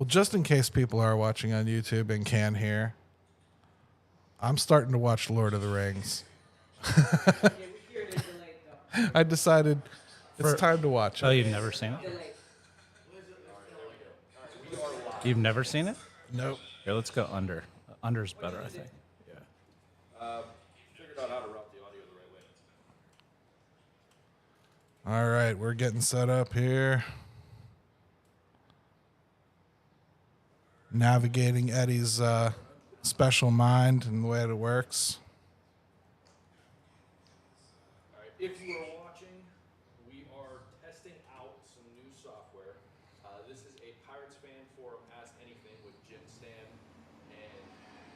Well, just in case people are watching on YouTube and can hear, I'm starting to watch Lord of the Rings. I decided it's time to watch it. Oh, you've never seen it? You've never seen it? Nope. Here, let's go under. Under's better, I think. Figured out how to route the audio the right way. All right, we're getting set up here. Navigating Eddie's special mind and the way it works. All right, if you are watching, we are testing out some new software. This is a Pirates fan forum Ask Anything with Jim Stam and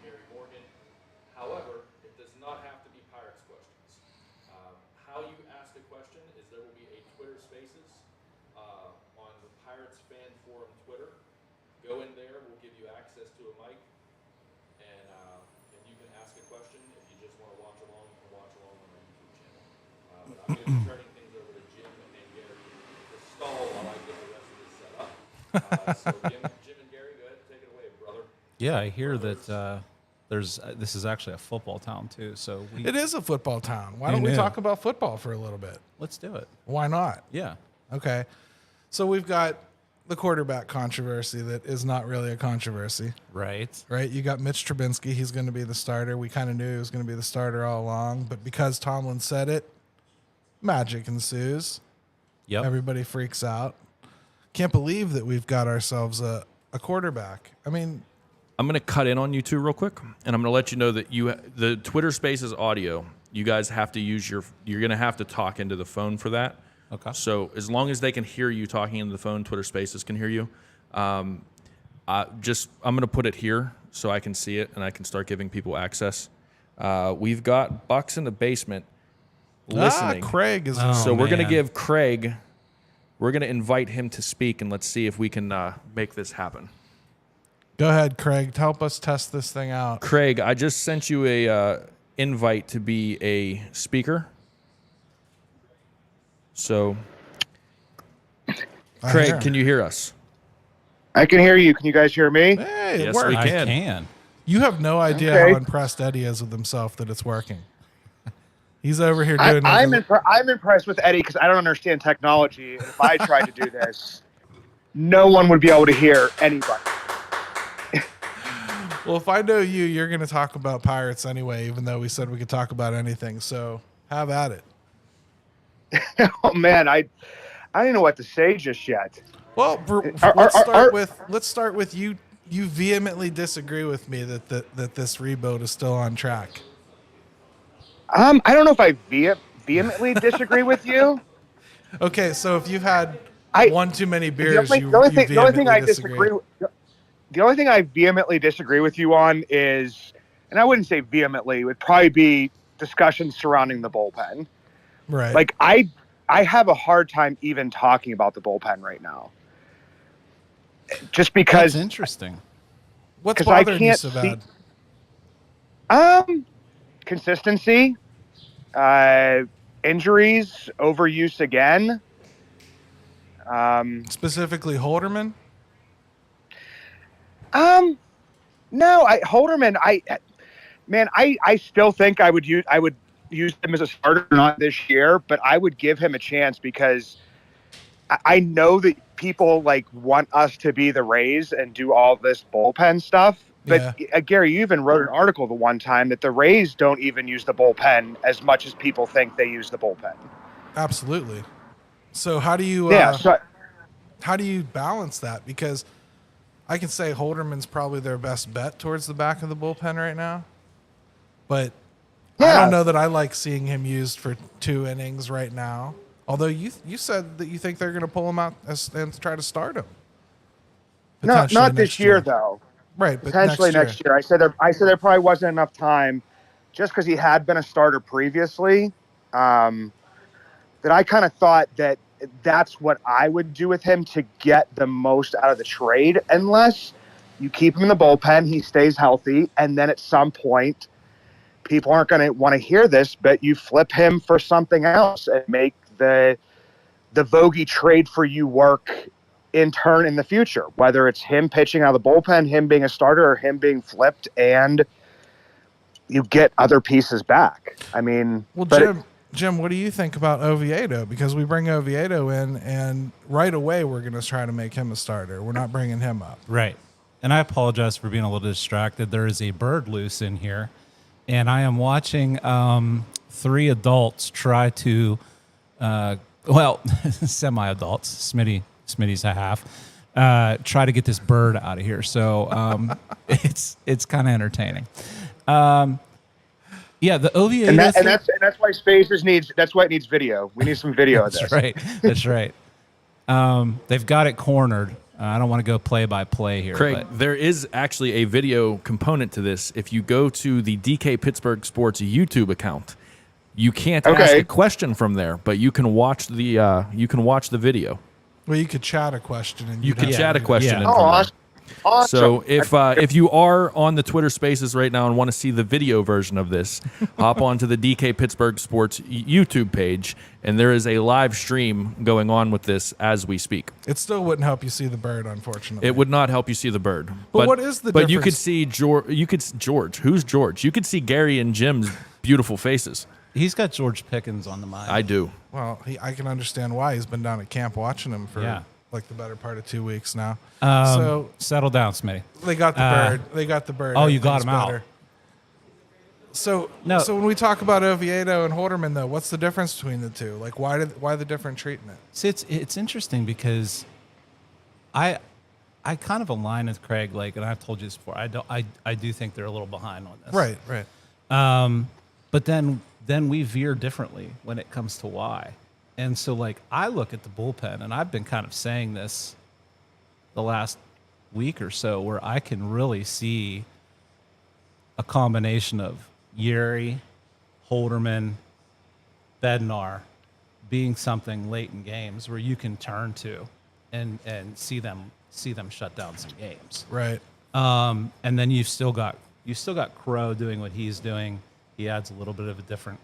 Gary Morgan. However, it does not have to be Pirates questions. How you ask a question is there will be a Twitter Spaces on the Pirates fan forum Twitter. Go in there, we'll give you access to a mic, and you can ask a question. If you just want to watch along, you can watch along on our YouTube channel. But I'm going to be turning things over to Jim and Gary to stall while I get the rest of this set up. So Jim and Gary, go ahead and take it away, brother. Yeah, I hear that this is actually a football town, too. So It is a football town. Why don't we talk about football for a little bit? Let's do it. Why not? Yeah. Okay. So we've got the quarterback controversy that is not really a controversy. Right. Right? You got Mitch Trubisky. He's going to be the starter. We kind of knew he was going to be the starter all along. But because Tomlin said it, magic ensues. Yep. Everybody freaks out. Can't believe that we've got ourselves a quarterback. I mean, I'm going to cut in on you two real quick, and I'm going to let you know that the Twitter Spaces audio, you guys have to use you're going to have to talk into the phone for that. Okay. So as long as they can hear you talking into the phone, Twitter Spaces can hear you. I'm going to put it here so I can see it and I can start giving people access. We've got Bucks in the basement listening. Craig is. So we're going to give Craig, we're going to invite him to speak, and let's see if we can make this happen. Go ahead, Craig. Help us test this thing out. Craig, I just sent you a invite to be a speaker. So, Craig, can you hear us? I can hear you. Can you guys hear me? Hey, it Yes, worked. we I can. can. You have no idea Okay. how impressed Eddie is with himself that it's working. He's over here doing. I'm impressed with Eddie because I don't understand technology. If I tried to do this, no one would be able to hear anybody. Well, if I know you, you're going to talk about Pirates anyway, even though we said we could talk about anything. So have at it. Oh man, I don't know what to say just yet. Well, let's start with you. You vehemently disagree with me that this rebuild is still on track. I don't know if I vehemently disagree with you. Okay, so if you've had one too many beers, The only thing I disagree. The only thing I vehemently disagree with you on is, and I wouldn't say vehemently, it would probably be discussions surrounding the bullpen. Right. Like I have a hard time even talking about the bullpen right now. Just because That's interesting. What's bothering you so bad? Consistency, injuries, overuse again. Specifically Holderman? No, Holderman, I still think I would use him as a starter, not this year, but I would give him a chance because I know that people want us to be the Rays and do all this bullpen stuff. But Gary, you even wrote an article the one time that the Rays don't even use the bullpen as much as people think they use the bullpen. Absolutely. So how do you how do you balance that? Because I can say Holderman's probably their best bet towards the back of the bullpen right now. But I don't know that I like seeing him used for 2 innings right now. Although you said that you think they're going to pull him out and try to start him. Not this year, though. Right, but potentially next year. I said there probably wasn't enough time, just because he had been a starter previously. That I kind of thought that that's what I would do with him to get the most out of the trade, unless you keep him in the bullpen, he stays healthy, and then at some point, people aren't going to want to hear this, but you flip him for something else and make the Vogie trade for you work in turn in the future, whether it's him pitching out of the bullpen, him being a starter, or him being flipped, and you get other pieces back. I mean, well, Jim, what do you think about Oviedo? Because we bring Oviedo in, and right away we're going to try to make him a starter. We're not bringing him up. Right. And I apologize for being a little distracted. There is a bird loose in here, and I am watching 3 adults try to, semi-adults, Smitty's a half, try to get this bird out of here. So it's kind of entertaining. Yeah, the Oviedo, and that's why Spacers needs. That's why it needs video. We need some video of this. That's right. They've got it cornered. I don't want to go play by play here, Craig. There is actually a video component to this. If you go to the DK Pittsburgh Sports YouTube account, you can't ask a question from there, but you can watch the video. Well, you could chat a question, and you can chat a question. Yeah. In from there. Awesome. So if you are on the Twitter Spaces right now and want to see the video version of this, hop onto the DK Pittsburgh Sports YouTube page, and there is a live stream going on with this as we speak. It still wouldn't help you see the bird, unfortunately. It would not help you see the bird. But what is the But difference? you could see George. Who's George? You could see Gary and Jim's beautiful faces. he's got George Pickens on the mind. I do. Well, I can understand why. He's been down at camp watching him for like the better part of 2 weeks now. So settle down, Smitty. they got the bird. They got the bird. Oh, you got Everything's him out. better. So No. So when we talk about Oviedo and Holderman, though, what's the difference between the two? Like, why the different treatment? See, it's interesting because I kind of align with Craig. Like, and I've told you this before. I do think they're a little behind on this. Right. But then we veer differently when it comes to why. And so, like, I look at the bullpen, and I've been kind of saying this the last week or so, where I can really see a combination of Yuri, Holderman, Bednar being something late in games where you can turn to and see them shut down some games. Right. And then you've still got Crow doing what he's doing. He adds a little bit of a different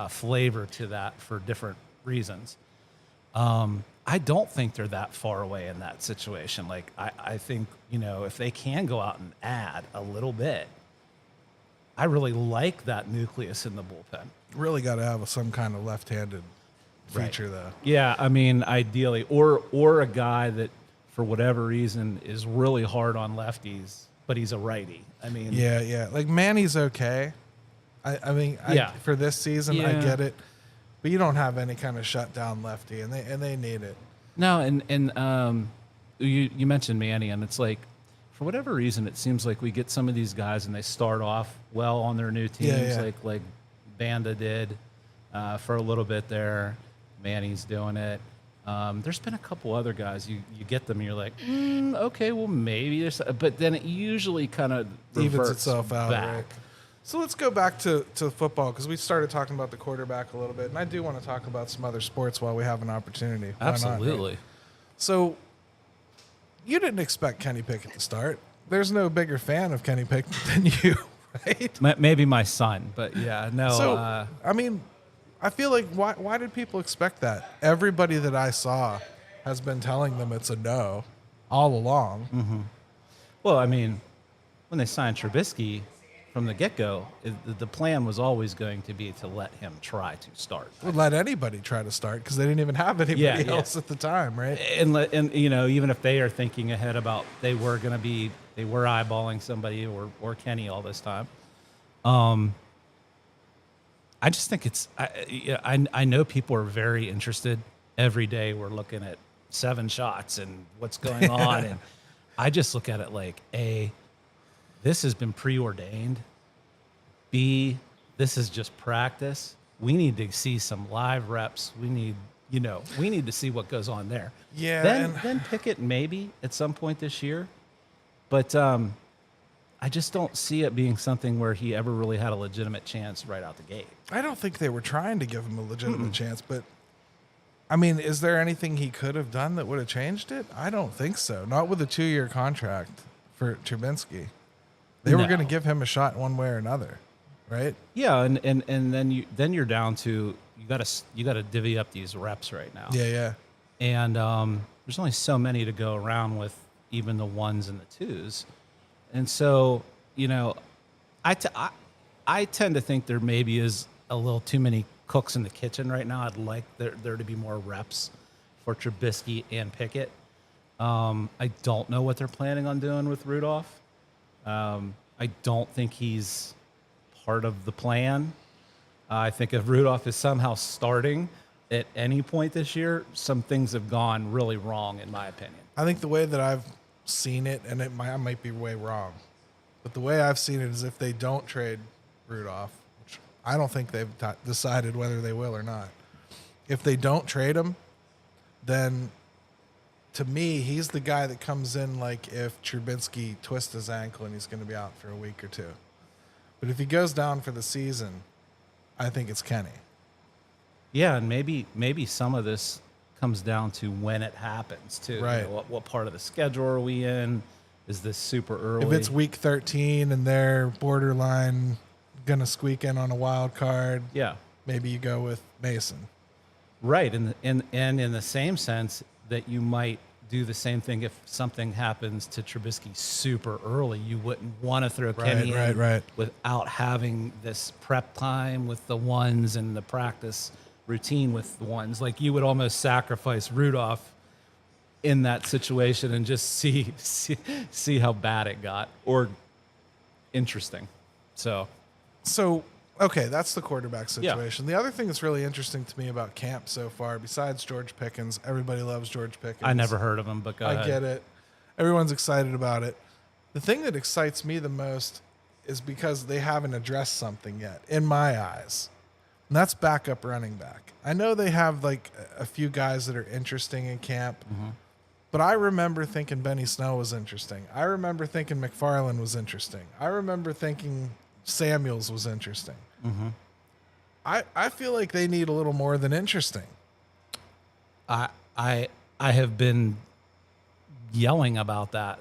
flavor to that for different reasons. I don't think they're that far away in that situation. Like, I think, if they can go out and add a little bit, I really like that nucleus in the bullpen. Really got to have some kind of left-handed feature, though. Yeah, I mean, ideally, or a guy that, for whatever reason, is really hard on lefties, but he's a righty. I mean, Yeah. Like Manny's okay. I mean, for this season, I get it, but you don't have any kind of shutdown lefty, and they need it. No, and you mentioned Manny, and it's like, for whatever reason, it seems like we get some of these guys and they start off well on their new teams, like Banda did for a little bit there. Manny's doing it. There's been a couple other guys. You get them and you're like, okay, well maybe there's, but then it usually kind of Evens itself out, back. right? So let's go back to football, because we started talking about the quarterback a little bit, and I do want to talk about some other sports while we have an opportunity. Why not, Absolutely. right? So you didn't expect Kenny Pickett to start. There's no bigger fan of Kenny Pickett than you, right? Maybe my son, but yeah, no. So, I mean, I feel like why did people expect that? Everybody that I saw has been telling them it's a no all along. Mm-hmm. Well, I mean, when they signed Trubisky from the get-go, the plan was always going to be to let him try to start. Would let anybody try to start because they didn't even have anybody else at the time, right? And even if they are thinking ahead about they were eyeballing somebody or Kenny all this time. I just think I know people are very interested. Every day we're looking at 7 shots and what's going on, and I just look at it like, A, this has been preordained. B, this is just practice. We need to see some live reps. We need to see what goes on there. Yeah. Then Pickett maybe at some point this year, but I just don't see it being something where he ever really had a legitimate chance right out the gate. I don't think they were trying to give him a legitimate chance, but I mean, is there anything he could have done that would have changed it? I don't think so. Not with a 2-year contract for Trubinsky. They were going to give him a shot one way or another, right? Yeah, and then you're down to you got to divvy up these reps right now. Yeah. And there's only so many to go around with, even the ones and the twos. And so, you know, I tend to think there maybe is a little too many cooks in the kitchen right now. I'd like there to be more reps for Trubisky and Pickett. I don't know what they're planning on doing with Rudolph. I don't think he's part of the plan. I think if Rudolph is somehow starting at any point this year, some things have gone really wrong, in my opinion. I think the way that I've seen it, and I might be way wrong, but the way I've seen it is if they don't trade Rudolph, which I don't think they've decided whether they will or not. If they don't trade him, then to me, he's the guy that comes in like if Trubisky twists his ankle and he's going to be out for a week or two. But if he goes down for the season, I think it's Kenny. Yeah, and maybe some of this comes down to when it happens too. Right. You know, what part of the schedule are we in? Is this super early? If it's week 13 and they're borderline going to squeak in on a wild card, yeah, maybe you go with Mason. right. And in the same sense that you might do the same thing if something happens to Trubisky super early. You wouldn't want to throw Kenny in right. without having this prep time with the ones and the practice routine with the ones. Like you would almost sacrifice Rudolph in that situation and just see how bad it got or interesting. So okay, that's the quarterback situation. The other thing that's really interesting to me about camp so far, besides George Pickens, everybody loves George Pickens. I never heard of him, but go ahead. I get it. Everyone's excited about it. The thing that excites me the most is because they haven't addressed something yet, in my eyes. And that's backup running back. I know they have like a few guys that are interesting in camp, but I remember thinking Benny Snell was interesting. I remember thinking McFarland was interesting. I remember thinking Samuels was interesting. I feel like they need a little more than interesting. I have been yelling about that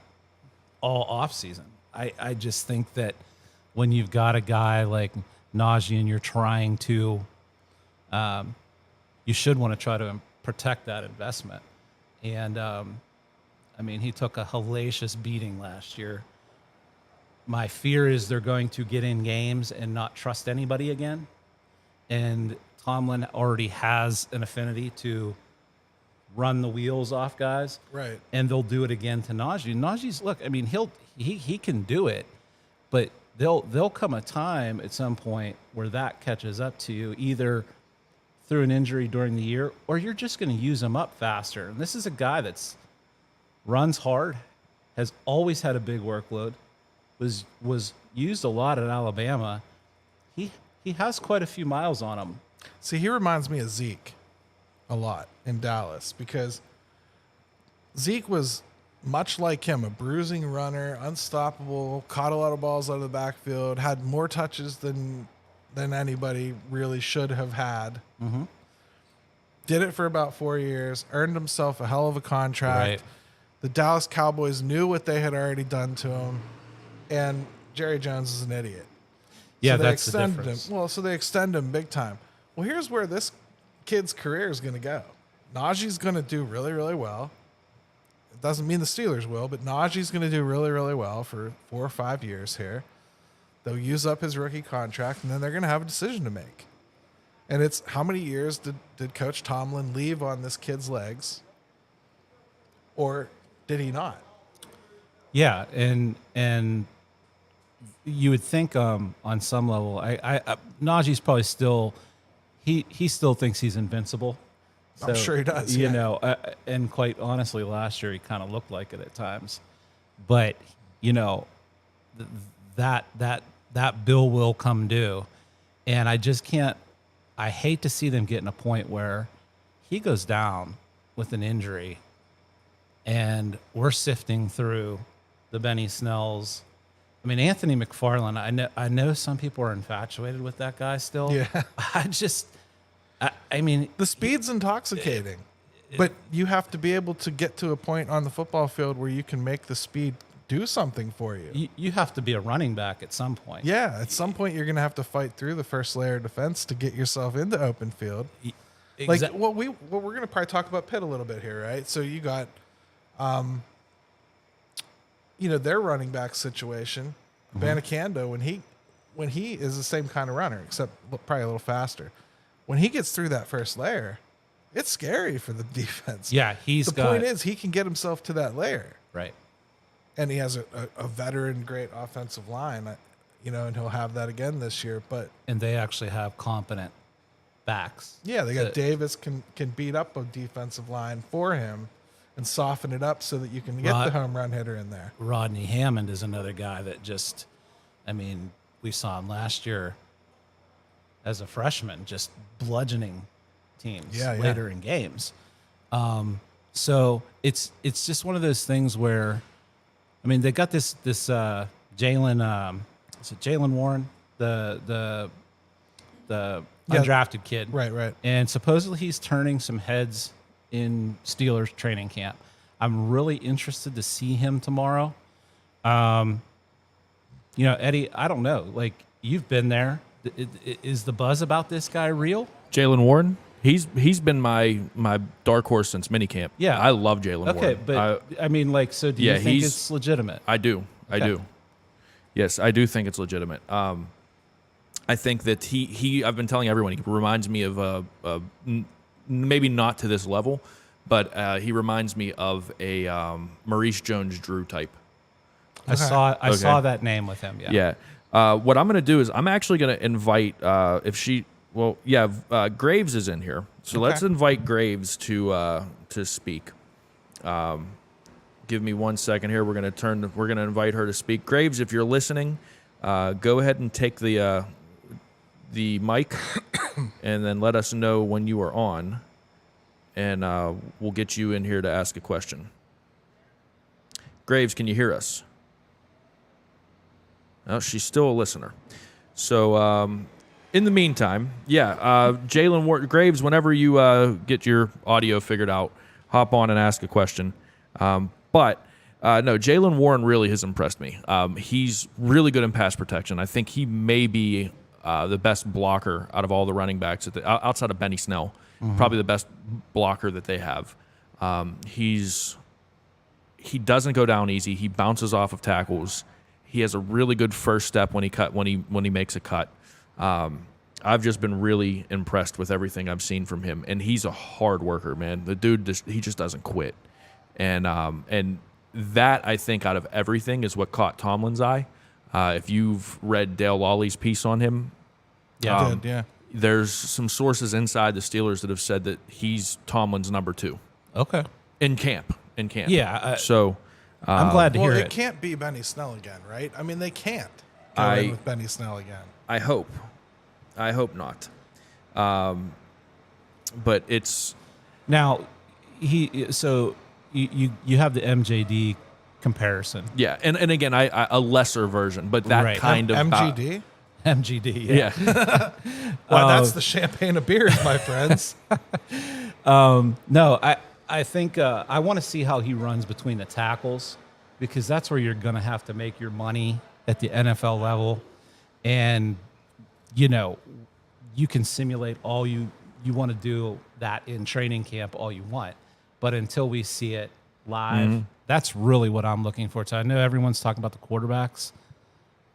all off season. I just think that when you've got a guy like Najee and you're trying to, you should want to try to protect that investment. And I mean, he took a hellacious beating last year. My fear is they're going to get in games and not trust anybody again. And Tomlin already has an affinity to run the wheels off guys. Right. And they'll do it again to Najee. Najee's, look, I mean, he can do it, but there'll come a time at some point where that catches up to you, either through an injury during the year or you're just going to use him up faster. And this is a guy that's runs hard, has always had a big workload, was used a lot at Alabama. He has quite a few miles on him. See, he reminds me of Zeke a lot in Dallas because Zeke was much like him, a bruising runner, unstoppable, caught a lot of balls out of the backfield, had more touches than anybody really should have had. Did it for about 4 years, earned himself a hell of a contract. Right. The Dallas Cowboys knew what they had already done to him, and Jerry Jones is an idiot. Yeah, so that's the difference. So they extend him big time. Well, here's where this kid's career is going to go. Najee's going to do really, really well. It doesn't mean the Steelers will, but Najee's going to do really, really well for 4 or 5 years here. They'll use up his rookie contract, and then they're going to have a decision to make. And it's how many years did Coach Tomlin leave on this kid's legs, or did he not? Yeah, and you would think on some level, Najee's probably still he still thinks he's invincible. So, I'm sure he does. You know, and quite honestly, last year he kind of looked like it at times. But you know, that bill will come due, and I just can't. I hate to see them get in a point where he goes down with an injury, and we're sifting through the Benny Snells. I mean, Anthony McFarland, I know some people are infatuated with that guy still. Yeah. I mean, the speed's intoxicating, but you have to be able to get to a point on the football field where you can make the speed do something for you. You have to be a running back at some point. Yeah, at some point you're going to have to fight through the first layer of defense to get yourself into open field. Like what we're going to probably talk about Pitt a little bit here, right? So you got, their running back situation. Banacando, when he is the same kind of runner, except probably a little faster. When he gets through that first layer, it's scary for the defense. Yeah, the point is he can get himself to that layer, right? And he has a veteran, great offensive line, and he'll have that again this year. And they actually have competent backs. Yeah, they got Davis can beat up a defensive line for him and soften it up so that you can get the home run hitter in there. Rodney Hammond is another guy that we saw him last year as a freshman, just bludgeoning teams later in games. So it's just one of those things where, they got this Jalen, is it Jalen Warren, the undrafted kid, right, and supposedly he's turning some heads in Steelers training camp. I'm really interested to see him tomorrow. Eddie, I don't know. Like, you've been there. Is the buzz about this guy real? Jalen Warren? He's been my dark horse since minicamp. Yeah. I love Jalen Warren. Okay, but so do you think it's legitimate? I do. I do. Yes, I do think it's legitimate. I think that I've been telling everyone, he reminds me of maybe not to this level, but he reminds me of a Maurice Jones-Drew type. I saw that name with him. Yeah. What I'm going to do is I'm actually going to invite Graves is in here, so let's invite Graves to speak. Give me 1 second here. We're going to invite her to speak. Graves, if you're listening, go ahead and take the mic, and then let us know when you are on, and we'll get you in here to ask a question. Graves, can you hear us? Oh, she's still a listener. So in the meantime, Jalen Graves, whenever you get your audio figured out, hop on and ask a question. But Jalen Warren really has impressed me. He's really good in pass protection. I think he may be the best blocker out of all the running backs outside of Benny Snell. Probably the best blocker that they have. He doesn't go down easy. He bounces off of tackles. He has a really good first step when he makes a cut. I've just been really impressed with everything I've seen from him, and he's a hard worker, man. The dude he just doesn't quit, and that, I think, out of everything is what caught Tomlin's eye. If you've read Dale Lawley's piece on him, there's some sources inside the Steelers that have said that he's Tomlin's number 2. Okay. In camp. Yeah. So I'm glad to hear it. It can't be Benny Snell again, right? They can't go in with Benny Snell again. I hope not. But it's now you have the MJD comparison. Yeah, and again, I a lesser version, but that kind of MGD. MGD, yeah. Well, that's the champagne of beers, my friends. No, I think I want to see how he runs between the tackles, because that's where you're going to have to make your money at the NFL level. And, you can simulate all you want to do that in training camp all you want. But until we see it live, that's really what I'm looking for. So I know everyone's talking about the quarterbacks.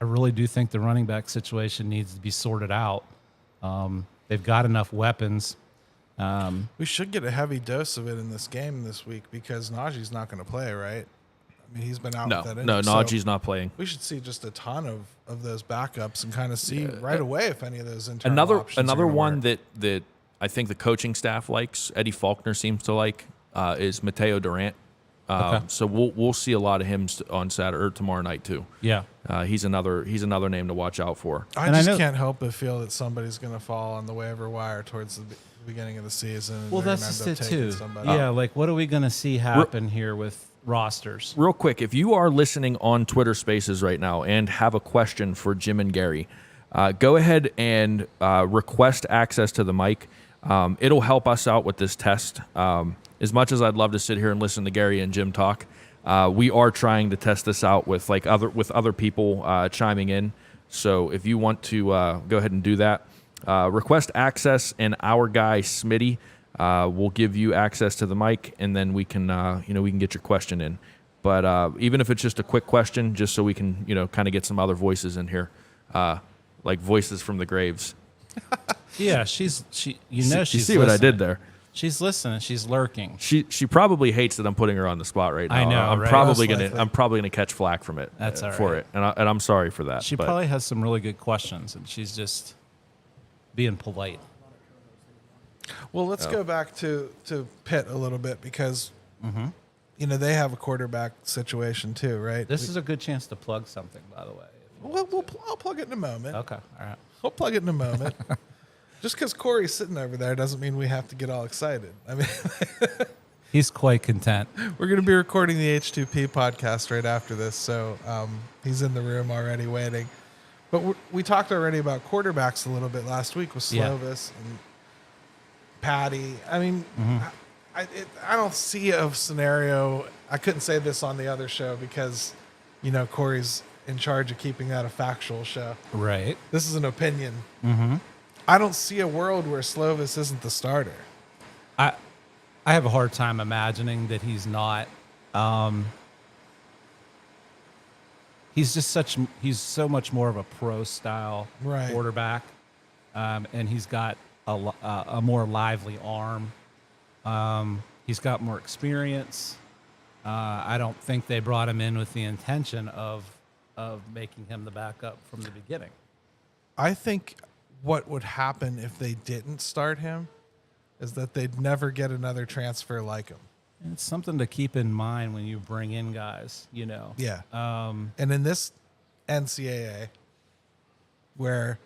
I really do think the running back situation needs to be sorted out. They've got enough weapons. We should get a heavy dose of it in this game this week, because Najee's not going to play, right? He's been out with that injury. No, Najee's not playing. We should see just a ton of those backups and kind of see right away if any of those internal options another one work. that I think the coaching staff likes, Eddie Faulkner seems to like, is Mateo Durant. So we'll see a lot of him on Saturday or tomorrow night too. Yeah, he's another name to watch out for. I just can't help but feel that somebody's going to fall on the waiver wire towards the beginning of the season. Well, that's just it too. Yeah, like what are we going to see happen here with rosters? Real quick, if you are listening on Twitter Spaces right now and have a question for Jim and Gary, go ahead and request access to the mic. It'll help us out with this test. As much as I'd love to sit here and listen to Gary and Jim talk, we are trying to test this out with other people chiming in. So if you want to go ahead and do that, request access, and our guy Smitty will give you access to the mic, and then we can we can get your question in. But even if it's just a quick question, just so we can kind of get some other voices in here, like voices from the graves. Yeah, she's you she's see what I did there? She's listening. She's lurking. She probably hates that I'm putting her on the spot right now. I know. I'm right? probably gonna catch flack from it. That's all for right. it, and I'm sorry for that. She probably has some really good questions, and she's just being polite. Well, let's go back to Pitt a little bit because they have a quarterback situation too, right? This is a good chance to plug something, by the way. I'll plug it in a moment. Okay, all right. I'll plug it in a moment. Just because Corey's sitting over there doesn't mean we have to get all excited. I mean, He's quite content. we're going to be recording the H2P podcast right after this, so he's in the room already waiting. But we talked already about quarterbacks a little bit last week with Slovis and Patty. I mean, I don't see a scenario. I couldn't say this on the other show because, Corey's in charge of keeping that a factual show. Right. This is an opinion. I don't see a world where Slovis isn't the starter. I have a hard time imagining that he's not. He's so much more of a pro style quarterback, and he's got a more lively arm. He's got more experience. I don't think they brought him in with the intention of making him the backup from the beginning. I think what would happen if they didn't start him is that they'd never get another transfer like him. And it's something to keep in mind when you bring in guys, Yeah. And in this NCAA, where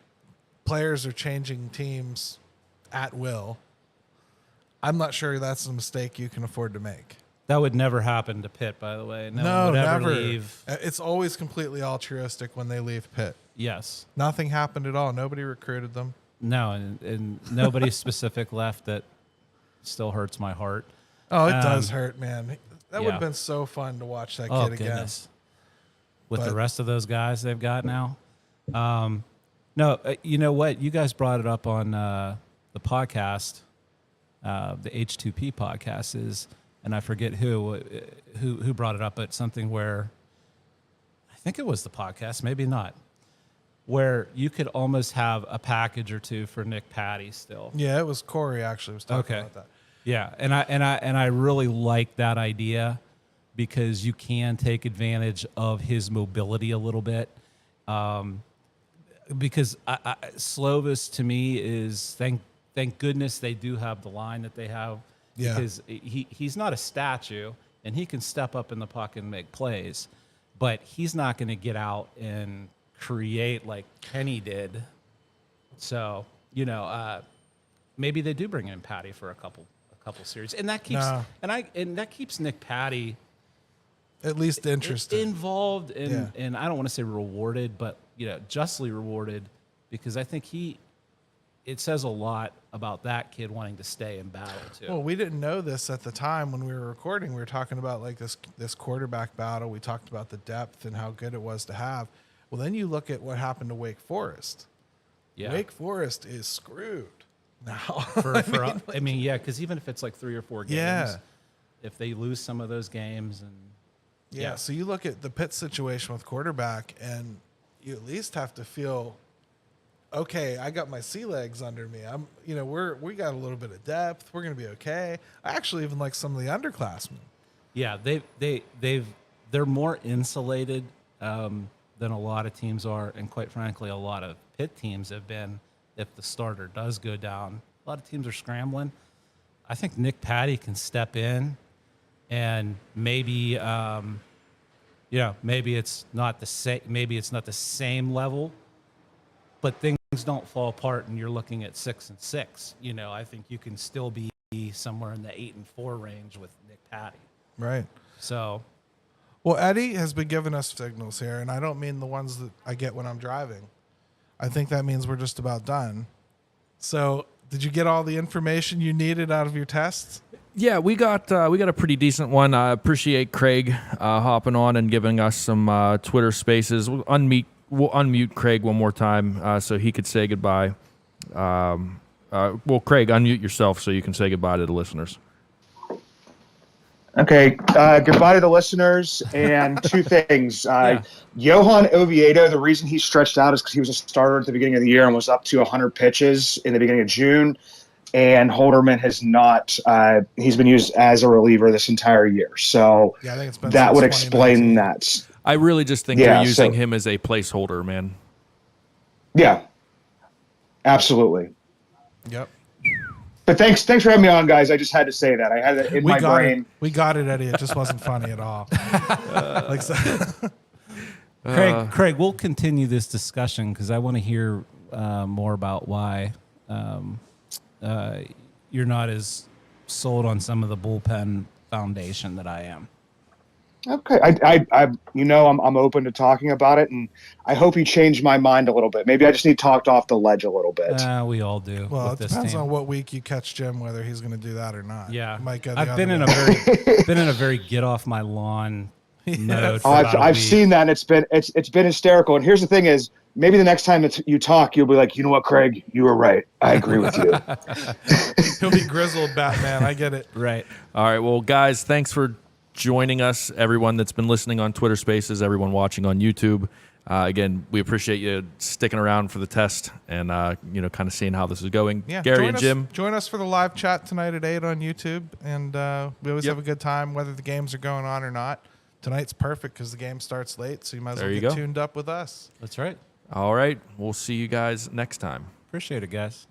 players are changing teams at will, I'm not sure that's a mistake you can afford to make. That would never happen to Pitt, by the way. No, one would never. ever leave. It's always completely altruistic when they leave Pitt. Yes. Nothing happened at all. Nobody recruited them. No, and nobody specific left. That still hurts my heart. Oh, it does hurt, man. That would yeah. have been so fun to watch that Oh, kid again. goodness. With But- the rest of those guys they've got now. No, you know what? You guys brought it up on the podcast, the H2P podcast and I forget who brought it up, but something where I think it was the podcast, maybe not, where you could almost have a package or two for Nick Patty still. Yeah, it was Corey actually was talking about that. Yeah, and I really like that idea because you can take advantage of his mobility a little bit. Because Slovis to me is thank goodness they do have the line that they have. Yeah. Because he's not a statue and he can step up in the pocket and make plays, but he's not going to get out and create like Kenny did. So maybe they do bring in Patty for a couple series, and that keeps that keeps Nick Patty at least interested, involved, and I don't want to say rewarded, but justly rewarded, because I think it says a lot about that kid wanting to stay in battle too. Well, we didn't know this at the time when we were recording. We were talking about like this quarterback battle. We talked about the depth and how good it was to have. Well, then you look at what happened to Wake Forest. Yeah. Wake Forest is screwed now. Because even if it's like 3 or 4 games, if they lose some of those games, and so you look at the Pitt situation with quarterback, and you at least have to feel, okay, I got my sea legs under me. We got a little bit of depth. We're going to be okay. I actually even like some of the underclassmen. Yeah, they're more insulated than a lot of teams are, and quite frankly, a lot of Pitt teams have been. If the starter does go down, a lot of teams are scrambling. I think Nick Patty can step in, and maybe maybe it's not the same. Maybe it's not the same level, but things don't fall apart, and you're looking at 6-6. I think you can still be somewhere in the 8-4 range with Nick Patty. Right. So, well, Eddie has been giving us signals here, and I don't mean the ones that I get when I'm driving. I think that means we're just about done. So, did you get all the information you needed out of your tests? Yeah, we got a pretty decent one. I appreciate Craig hopping on and giving us some Twitter Spaces. We'll unmute Craig one more time so he could say goodbye. Well, Craig, unmute yourself so you can say goodbye to the listeners. Okay, goodbye to the listeners, and two things. Johan Oviedo, the reason he stretched out is because he was a starter at the beginning of the year and was up to 100 pitches in the beginning of June, and Holderman has not. He's been used as a reliever this entire year, so I think it's been that since would explain 2019. that. I really just think they're using him as a placeholder, man. Yeah, absolutely. Yep. But thanks for having me on, guys. I just had to say that. I had it in my brain. We got it, Eddie. It just wasn't funny at all. Craig, we'll continue this discussion because I want to hear more about why you're not as sold on some of the bullpen foundation that I am. Okay, I'm open to talking about it, and I hope you changed my mind a little bit. Maybe I just need talked off the ledge a little bit. We all do. Well, it this depends team. on what week you catch Jim, whether he's going to do that or not. Yeah, Might go the I've other been in way. a very get off my lawn mode. I've seen that. And it's been hysterical. And here's the thing: is maybe the next time you talk, you'll be like, you know what, Craig, you were right. I agree with you. He'll be grizzled Batman. I get it. Right. All right. Well, guys, thanks for joining us, everyone that's been listening on Twitter Spaces, everyone watching on YouTube. Again, we appreciate you sticking around for the test and kind of seeing how this is going. Yeah, Gary and Jim, join us for the live chat tonight at 8 on YouTube, and we always have a good time whether the games are going on or not. Tonight's perfect because the game starts late, so you might as well get tuned up with us. That's right. All right, we'll see you guys next time. Appreciate it, guys.